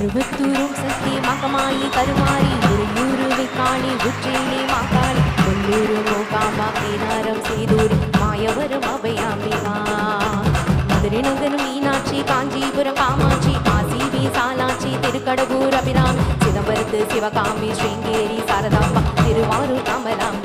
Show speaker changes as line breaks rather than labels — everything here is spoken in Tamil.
திருவத்தூரும் சக்தி மகமாயி கருமாரி உறையூரு வெக்காளி உச்சியிலே மாகாளி கொல்லூரு மோகாம்பா கேதாரம் செய்தூரி மாயவரும் அபயாம்பிகா மதுரை நகரம் மீனாட்சி காஞ்சிபுரம் காமாட்சி காசி விசாலாட்சி திருக்கடவூர் அபிராமி சிதம்பரத்து சிவகாமி ஸ்ரீங்கேரி சாரதாம்பா திருவாரூர் கமலாம்பா